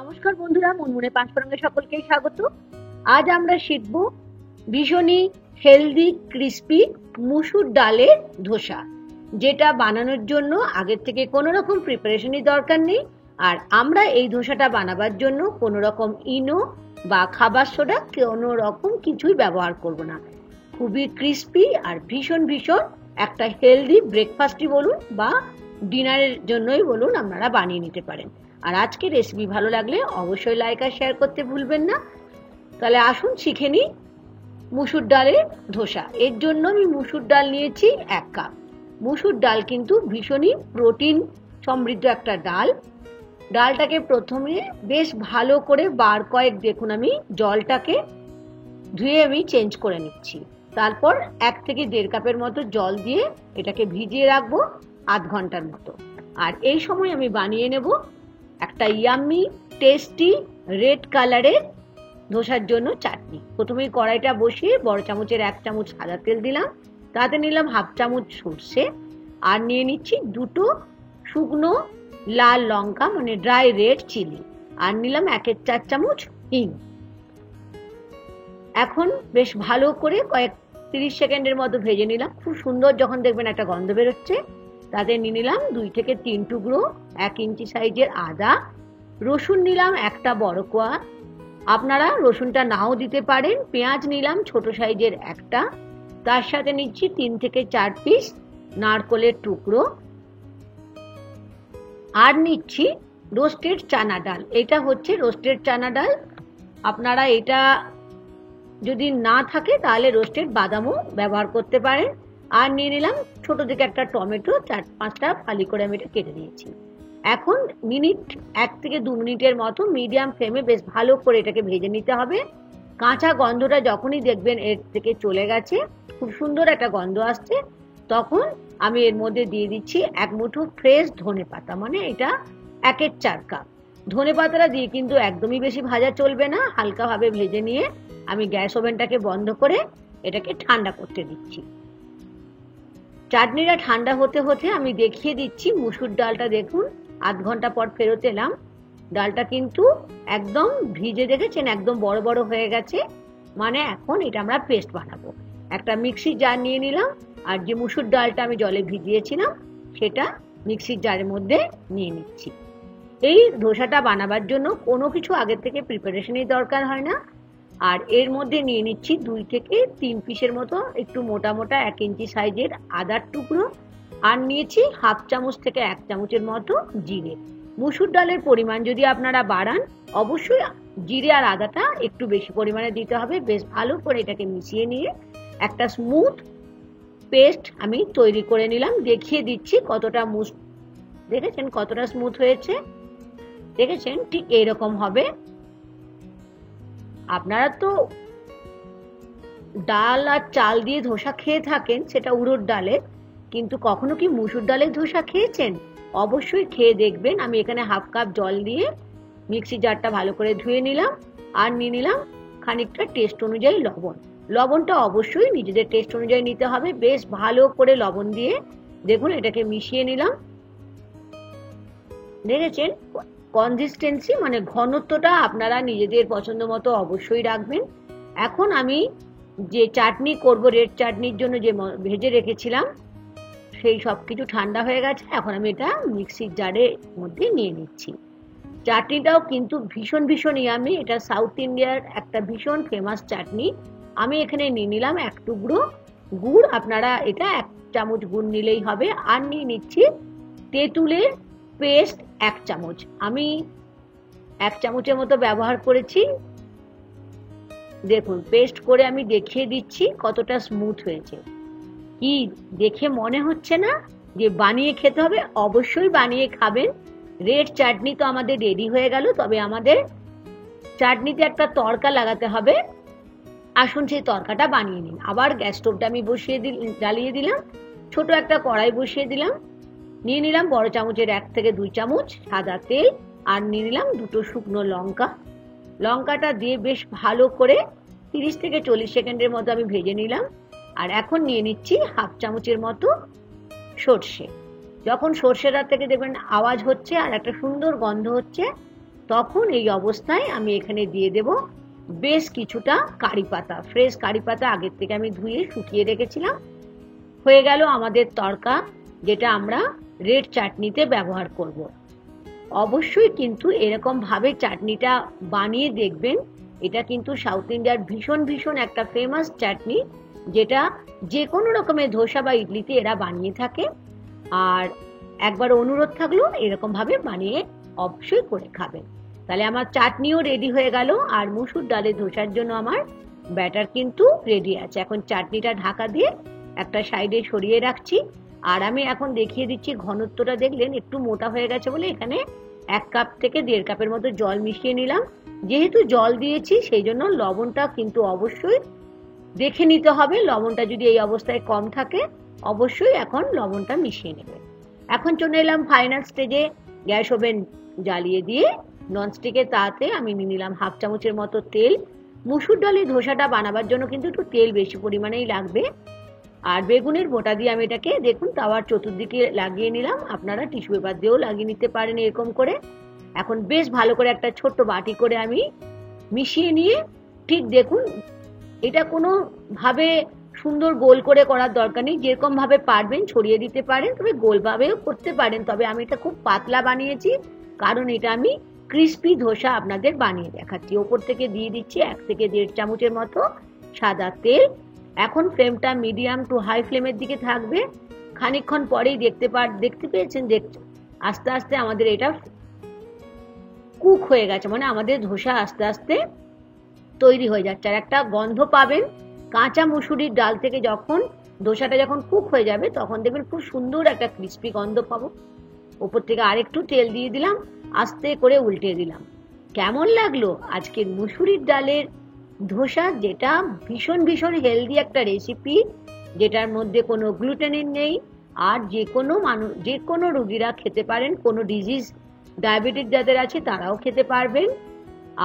নমস্কার বন্ধুরা, মুনমুনে পাঁচফোড়নে সকলকেই স্বাগত। আজ আমরা শিখব ভীষণই হেলদি ক্রিস্পি মুসুর ডালের ধোসা, যেটা বানানোর জন্য আগের থেকে কোনো রকম প্রিপারেশনই দরকার নেই। আর আমরা এই ধোসাটা বানাবার জন্য কোনো রকম ইনো বা খাবার সোডা কোনো রকম কিছুই ব্যবহার করব না। খুবই ক্রিস্পি আর ভীষণ একটা হেলদি ব্রেকফাস্টই বলুন বা ডিনারের জন্যই বলুন, আপনারা বানিয়ে নিতে পারেন। আর আজকে রেসিপি ভালো লাগলে অবশ্যই লাইক আর শেয়ার করতে ভুলবেন না। তাহলে আসুন শিখে নিই মুসুর ডালের ধোসা। এর জন্য আমি মুসুর ডাল নিয়েছি 1 কাপ। মুসুর ডাল কিন্তু ভীষণই প্রোটিন সমৃদ্ধ একটা ডাল। ডালটাকে প্রথমে বেশ ভালো করে বার কয়েক দেখুন আমি জলটাকে ধুয়ে আমি চেঞ্জ করে নিচ্ছি। তারপর 1 থেকে 1.5 কাপের মতো জল দিয়ে এটাকে ভিজিয়ে রাখবো আধ ঘন্টার মতো। আর এই সময় আমি বানিয়ে নেব একটা ইয়াম্মি টেস্টি রেড কালারের ধোসার জন্য চাটনি। প্রথমেই কড়াইটা বসিয়ে বড় চামচের 1 চামচ সাদা তেল দিলাম, তাতে নিলাম 1/2 চামচ সর্ষে, আর নিয়ে নিচ্ছি 2টো শুকনো লাল লঙ্কা মানে ড্রাই রেড চিলি, আর নিলাম 1/4 চামচ হিং। এখন বেশ ভালো করে 30 সেকেন্ডের মতো ভেজে নিলাম। খুব সুন্দর যখন দেখবেন একটা গন্ধ বেরোচ্ছে, তাতে নিয়ে নিলাম 2 থেকে 3 টুকরো 1 ইঞ্চি সাইজের আদা। রসুন নিলাম একটা বড় কোয়া, আপনারা রসুনটা নাও দিতে পারেন। পেঁয়াজ নিলাম ছোট সাইজের একটা, তার সাথে নিচ্ছি 3 থেকে 4 পিস নারকেলের টুকরো, আর নিচ্ছি রোস্টেড চানা ডাল। এটা হচ্ছে রোস্টেড চানা ডাল, আপনারা এটা যদি না থাকে তাহলে রোস্টেড বাদামও ব্যবহার করতে পারেন। আর নিয়ে নিলাম ছোট থেকে একটা টমেটো, 4-5টা ফালি করে আমি এটা কেটে নিয়েছি। এখন 1 থেকে 2 মিনিটের মতো মিডিয়াম ফ্লেমে বেশ ভালো করে এটাকে ভেজে নিতে হবে। কাঁচা গন্ধটা যখনই দেখবেন এর থেকে চলে গেছে, খুব সুন্দর একটা গন্ধ আসছে, তখন আমি এর মধ্যে দিয়ে দিচ্ছি 1 মুঠো ফ্রেশ ধনে পাতা, মানে এটা 1/4 কাপ। ধনে পাতাটা দিয়ে কিন্তু একদমই বেশি ভাজা চলবে না, হালকাভাবে ভেজে নিয়ে আমি গ্যাস ওভেনটাকে বন্ধ করে এটাকে ঠান্ডা করতে দিচ্ছি। চাটনিটা ঠান্ডা হতে হতে আমি দেখিয়ে দিচ্ছি মুসুর ডালটা। দেখুন আধ ঘন্টা পর ফেরত এলাম, ডালটা কিন্তু একদম ভিজে, দেখেছেন একদম বড় বড় হয়ে গেছে, মানে এখন এটা আমরা পেস্ট বানাবো। একটা মিক্সির জার নিয়ে নিলাম, আর যে মুসুর ডালটা আমি জলে ভিজিয়েছিলাম সেটা মিক্সির জারের মধ্যে নিয়ে নিচ্ছি। এই ধোসাটা বানাবার জন্য কোনো কিছু আগের থেকে প্রিপারেশনই দরকার হয় না। আর এর মধ্যে নিয়ে নিচ্ছি 2 থেকে 3 পিসের মতো একটু মোটা মোটা 1 ইঞ্চি সাইজের আদার টুকরো, আর নিয়েছি 1/2 চামচ থেকে 1 চামচের মতো জিরে। মুসুর ডালের পরিমাণ যদি আপনারা বাড়ান, অবশ্যই জিরে আর আদাটা একটু বেশি পরিমাণে দিতে হবে। বেশ ভালো করে এটাকে মিশিয়ে নিয়ে একটা স্মুথ পেস্ট আমি তৈরি করে নিলাম। দেখিয়ে দিচ্ছি কতটা দেখেছেন কতটা স্মুথ হয়েছে, দেখেছেন ঠিক এইরকম হবে। আপনারা তো ডাল আর চাল দিয়ে ধোসা খেয়ে থাকেন, সেটা উড়োর ডালে, কিন্তু কখনো কি মুসুর ডালের ধোসা খেয়েছেন? অবশ্যই খেয়ে দেখবেন। আমি এখানে 1/2 কাপ জল দিয়ে মিক্সি জারটা ভালো করে ধুয়ে নিলাম, আর নিয়ে নিলাম খানিকটা টেস্ট অনুযায়ী লবণ। লবণটা অবশ্যই নিজেদের টেস্ট অনুযায়ী নিতে হবে। বেশ ভালো করে লবণ দিয়ে দেখুন এটাকে মিশিয়ে নিলাম। দেখেছেন কনসিস্টেন্সি মানে ঘনত্বটা আপনারা নিজেদের পছন্দ মতো অবশ্যই রাখবেন। এখন আমি যে চাটনি করব, রেড চাটনির জন্য যে ভেজে রেখেছিলাম, সেই সব কিছু ঠান্ডা হয়ে গেছে। এখন আমি এটা মিক্সির জারের মধ্যে নিয়ে নিচ্ছি। চাটনিটাও কিন্তু ভীষণ ইয়ামি, এটা সাউথ ইন্ডিয়ার একটা ভীষণ ফেমাস চাটনি। আমি এখানে নিয়ে নিলাম 1 টুকরো গুড়, আপনারা এটা 1 চামচ গুড় নিলেই হবে। আর নিয়ে নিচ্ছি তেঁতুলের পেস্ট 1 চামচ, আমি 1 চামচের মতো ব্যবহার করেছি। দেখুন পেস্ট করে আমি দেখিয়ে দিচ্ছি কতটা স্মুথ হয়েছে। কি দেখে মনে হচ্ছে না যে বানিয়ে খেতে হবে? অবশ্যই বানিয়ে খাবেন। রেড চাটনি তো আমাদের রেডি হয়ে গেল, তবে আমাদের চাটনিতে একটা তড়কা লাগাতে হবে। আসুন সেই তড়কাটা বানিয়ে নিন। আবার গ্যাস স্টোভটা আমি জ্বালিয়ে দিলাম, ছোট একটা কড়াই বসিয়ে দিলাম, নিয়ে নিলাম বড় চামচের 1 থেকে 2 চামচ সাদা তেল, আর নিয়ে নিলাম 2টো শুকনো লঙ্কা। লঙ্কাটা দিয়ে বেশ ভালো করে 30 থেকে 40 সেকেন্ডের মতো আমি ভেজে নিলাম। আর এখন নিয়ে নিচ্ছি 1/2 চামচের মতো সর্ষে। যখন সর্ষেটা থেকে দেখবেন আওয়াজ হচ্ছে আর একটা সুন্দর গন্ধ হচ্ছে, তখন এই অবস্থায় আমি এখানে দিয়ে দেব বেশ কিছুটা কারি পাতা, ফ্রেশ কারি পাতা আগের থেকে আমি ধুয়ে শুকিয়ে রেখেছিলাম। হয়ে গেল আমাদের তড়কা, যেটা আমরা রেড চাটনিতে ব্যবহার করব। অবশ্যই কিন্তু এরকম ভাবে চাটনিটা বানিয়ে দেখবেন। এটা কিন্তু সাউথ ইন্ডিয়ার ভীষণ ভীষণ একটা ফেমাস চাটনি, যেটা যে কোনো রকমের ধোসা বা ইডলিতে এরা বানিয়ে থাকে। আর একবার অনুরোধ থাকলো এরকম ভাবে বানিয়ে অবশ্যই করে খাবেন। তাহলে আমার চাটনিও রেডি হয়ে গেল, আর মুসুর ডালের ধোসার জন্য আমার ব্যাটার কিন্তু রেডি আছে। এখন চাটনিটা ঢাকা দিয়ে একটা সাইডে সরিয়ে রাখছি। আর আমি এখন দেখিয়ে দিচ্ছি, ঘনত্বটা দেখলেন একটু মোটা হয়ে গেছে বলে এখানে 1 কাপ থেকে 1.5 কাপের মতো জল মিশিয়ে নিলাম। যেহেতু জল দিয়েছি সেই জন্য লবণটা কিন্তু অবশ্যই দেখে নিতে হবে। লবণটা যদি এই অবস্থায় কম থাকে অবশ্যই এখন লবণটা মিশিয়ে নেবে। এখন চলে এলাম ফাইনাল স্টেজে। গ্যাস ওভেন জ্বালিয়ে দিয়ে ননস্টিকের তাতে আমি নিয়ে নিলাম 1/2 চামচের মতো তেল। মুসুর ডালের ধোসাটা বানাবার জন্য কিন্তু একটু তেল বেশি পরিমাণেই লাগবে। আর বেগুনের বোটা দিয়ে আমি এটাকে দেখুন তাওয়ার চতুর্দিকে লাগিয়ে নিলাম। আপনারা টিস্যু পেপার দিয়েও লাগিয়ে নিতে পারেন এরকম করে। এখন বেশ ভালো করে একটা ছোট্ট বাটি করে আমি মিশিয়ে নিয়ে, ঠিক দেখুন এটা কোনো ভাবে সুন্দর গোল করে করার দরকার নেই, যেরকম ভাবে পারবেন ছড়িয়ে দিতে পারেন, তবে গোল ভাবেও করতে পারেন। তবে আমি এটা খুব পাতলা বানিয়েছি কারণ এটা আমি ক্রিস্পি ধোসা আপনাদের বানিয়ে দেখাচ্ছি। ওপর থেকে দিয়ে দিচ্ছি 1 থেকে 1.5 চামচের মতো সাদা তেল। এখন ফ্লেমটা মিডিয়াম টু হাই ফ্লেমের দিকে থাকবে। খানিকক্ষণ পরেই দেখতে পেয়েছেন আস্তে আস্তে আমাদের এটা কুক হয়ে গেছে, মানে আমাদের ধোসা আস্তে আস্তে তৈরি হয়ে যাচ্ছে। আর একটা গন্ধ পাবেন কাঁচা মুসুরির ডাল থেকে, যখন ধোসাটা যখন কুক হয়ে যাবে তখন দেখবেন খুব সুন্দর একটা ক্রিস্পি গন্ধ পাবো। ওপর থেকে আরেকটু তেল দিয়ে দিলাম, আস্তে করে উল্টে দিলাম। কেমন লাগলো আজকের মুসুরির ডালের ধোসা, যেটা ভীষণ ভীষণ হেলদি একটা রেসিপি, যেটার মধ্যে কোনো গ্লুটেনিন নেই। আর যে কোনো রোগীরা খেতে পারেন, কোনো ডিজিজ ডায়াবেটিক যাদের আছে তারাও খেতে পারবেন।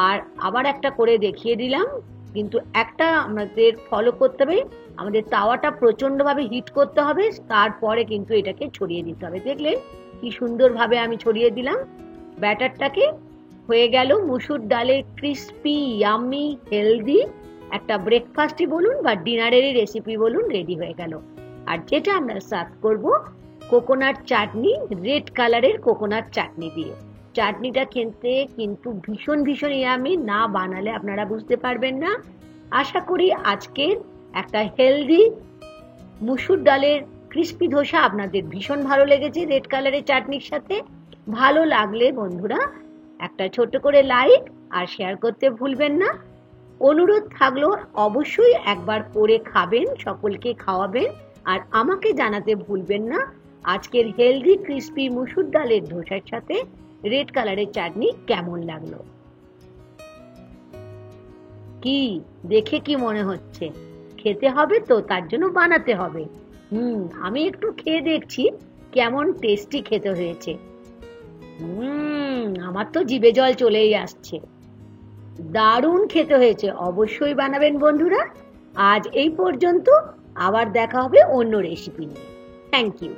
আর আবার একটা করে দেখিয়ে দিলাম, কিন্তু একটা আমাদের ফলো করতে হবে, আমাদের তাওয়াটা প্রচন্ডভাবে হিট করতে হবে, তারপরে কিন্তু এটাকে ছড়িয়ে দিতে হবে। দেখলেন কি সুন্দরভাবে আমি ছড়িয়ে দিলাম ব্যাটারটাকে। হয়ে গেল মুসুর ডালের ক্রিস্পি ইয়াম্মি হেলদি একটা ব্রেকফাস্টই বলুন বা ডিনারেরই রেসিপি বলুন, রেডি হয়ে গেল। আর যেটা আমরা সার্ভ করব কোকোনাট চাটনি, রেড কালারের কোকোনাট চাটনি দিয়ে। চাটনিটা খেতে কিন্তু ভীষণ ভীষণ ইয়ামি, না বানালে আপনারা বুঝতে পারবেন না। আশা করি আজকের একটা হেলদি মুসুর ডালের ক্রিস্পি ধোসা আপনাদের ভীষণ ভালো লেগেছে রেড কালারের চাটনির সাথে। ভালো লাগলে বন্ধুরা একটা ছোট করে লাইক আর শেয়ার করতে ভুলবেন না। অনুরোধ থাকলো অবশ্যই একবার করে খাবেন, সকলকে খাওয়াবেন, আর আমাকে জানাতে ভুলবেন না আজকের হেলদি ক্রিস্পি মুসুর ডালের ধোসার সাথে রেড কালারের চাটনি কেমন লাগলো। কি দেখে কি মনে হচ্ছে? খেতে হবে তো, তার জন্য বানাতে হবে। আমি একটু খেয়ে দেখছি কেমন টেস্টি খেতে হয়েছে। আমার তো জিভে জল চলেই আসছে। দারুণ খেতে হয়েছে, অবশ্যই বানাবেন বন্ধুরা। আজ এই পর্যন্ত, আবার দেখা হবে অন্য রেসিপি নিয়ে। Thank you.